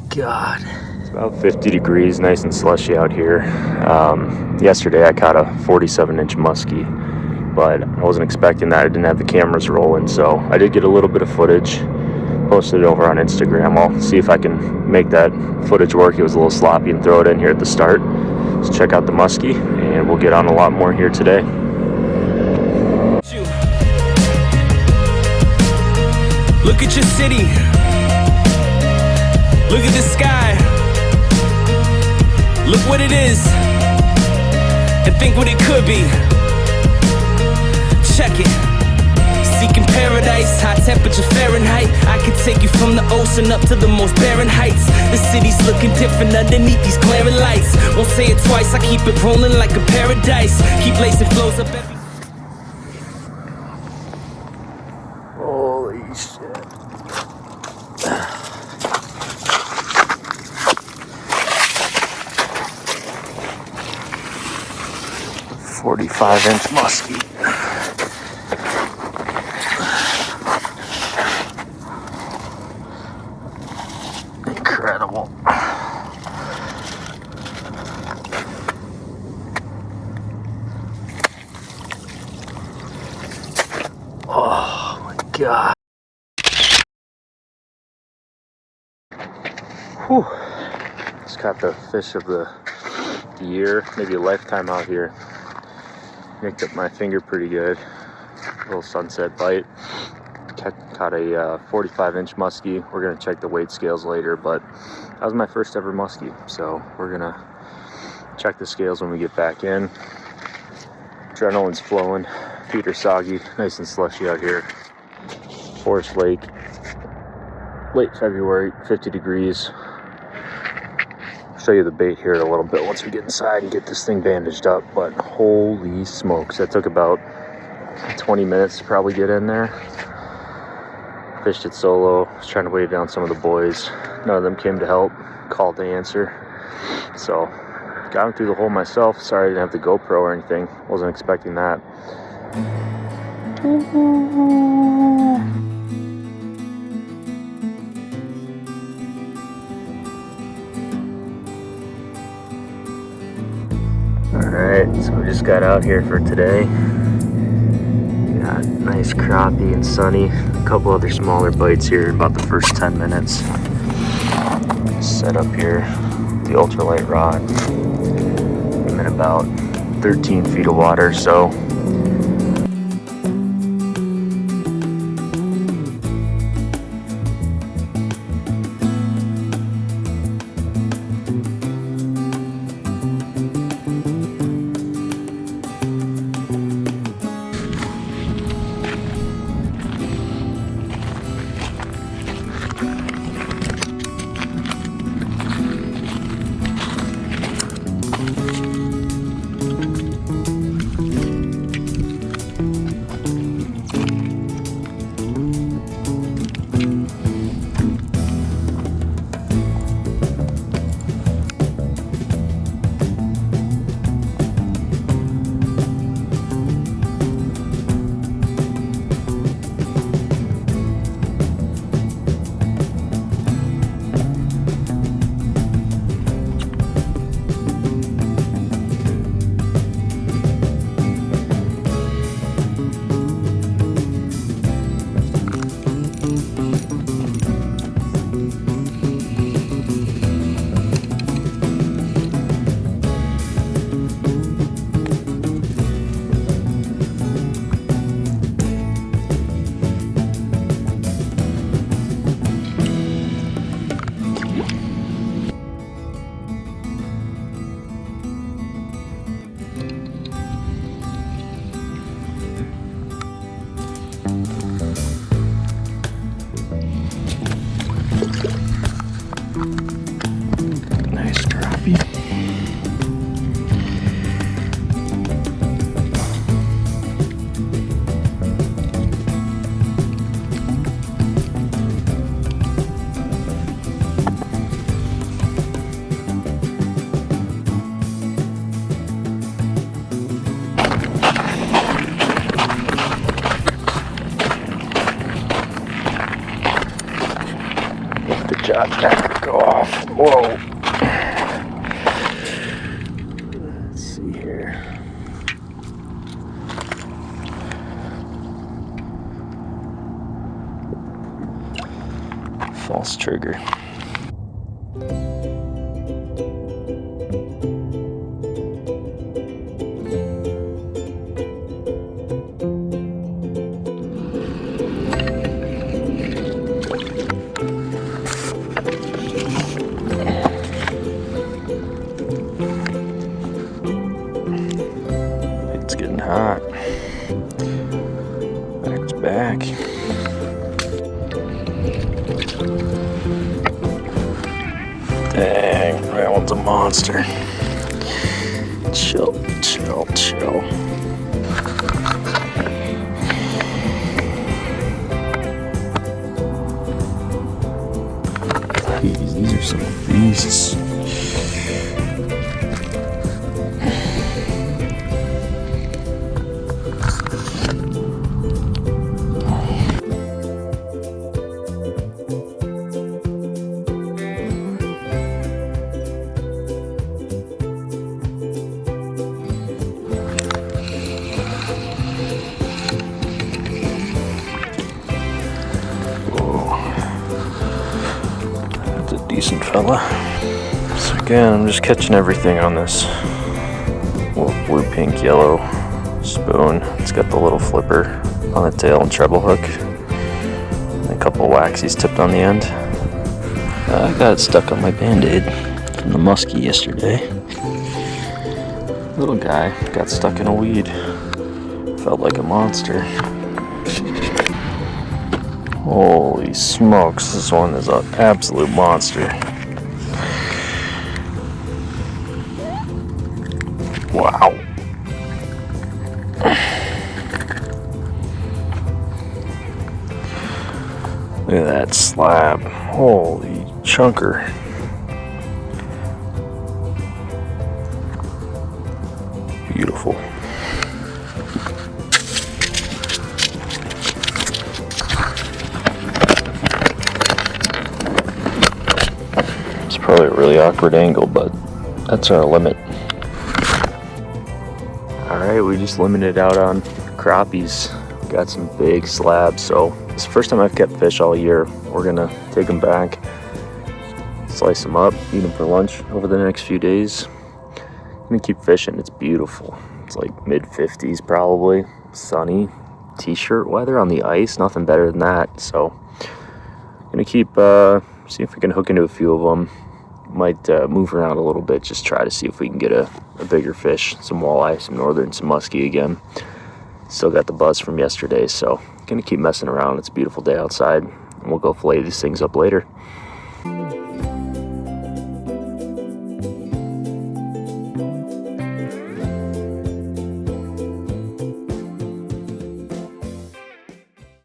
God. It's about 50 degrees, nice and slushy out here. Yesterday I caught a 47-inch muskie, but I wasn't expecting that. I didn't have the cameras rolling, so I did get a little bit of footage. Posted it over on Instagram. I'll see if I can make that footage work. It was a little sloppy and throw it in here at the start. Let's check out the muskie, and we'll get on a lot more here today. Look at your city. Look at the sky. Look what it is. And think what it could be. Check it. Seeking paradise, high temperature Fahrenheit. I could take you from the ocean up to the most barren heights. The city's looking different underneath these glaring lights. Won't say it twice, I keep it rolling like a paradise. Keep lacing flows up every... Holy shit. "45-inch muskie." Incredible. Oh my God. Whew. Just caught the fish of the year, maybe a lifetime out here. Nicked up my finger pretty good. A little sunset bite. Caught a 45-inch muskie. We're gonna check the weight scales later, but that was my first ever muskie. So we're gonna check the scales when we get back in. Adrenaline's flowing, feet are soggy, nice and slushy out here. Forest Lake, late February, 50 degrees. Show you the bait here in a little bit once we get inside and get this thing bandaged up, but holy smokes, that took about 20 minutes to probably get in there. Fished it solo, was trying to wave down some of the boys. None of them came to help, called to answer. So, got him through the hole myself. Sorry I didn't have the GoPro or anything, wasn't expecting that. Alright, so we just got out here for today. Got nice crappie and sunny. A couple other smaller bites here in about the first 10 minutes. Set up here the ultralight rod. I'm in about 13 feet of water, so shot that go off. Whoa. Let's see here. False trigger. It's getting hot. Back to back. Dang, that one's a monster. Chill, chill, chill. These are some beasts. Decent fella. So again, I'm just catching everything on this little blue, pink, yellow spoon. It's got the little flipper on the tail and treble hook. And a couple of waxies tipped on the end. I got it stuck on my Band-Aid from the muskie yesterday. Little guy got stuck in a weed. Felt like a monster. Holy smokes, this one is an absolute monster. Wow. Look at that slab. Holy chunker. Beautiful. Probably a really awkward angle, but that's our limit. Alright, we just limited out on crappies. Got some big slabs, so it's the first time I've kept fish all year. We're gonna take them back, slice them up, eat them for lunch over the next few days. I'm gonna keep fishing. It's beautiful. It's like mid-50s probably, sunny, t-shirt weather on the ice, nothing better than that. So I'm gonna keep see if we can hook into a few of them. Might move around a little bit, just try to see if we can get a bigger fish, some walleye, some northern, some muskie again. Still got the buzz from yesterday, so gonna keep messing around. It's a beautiful day outside, and we'll go fillet these things up later.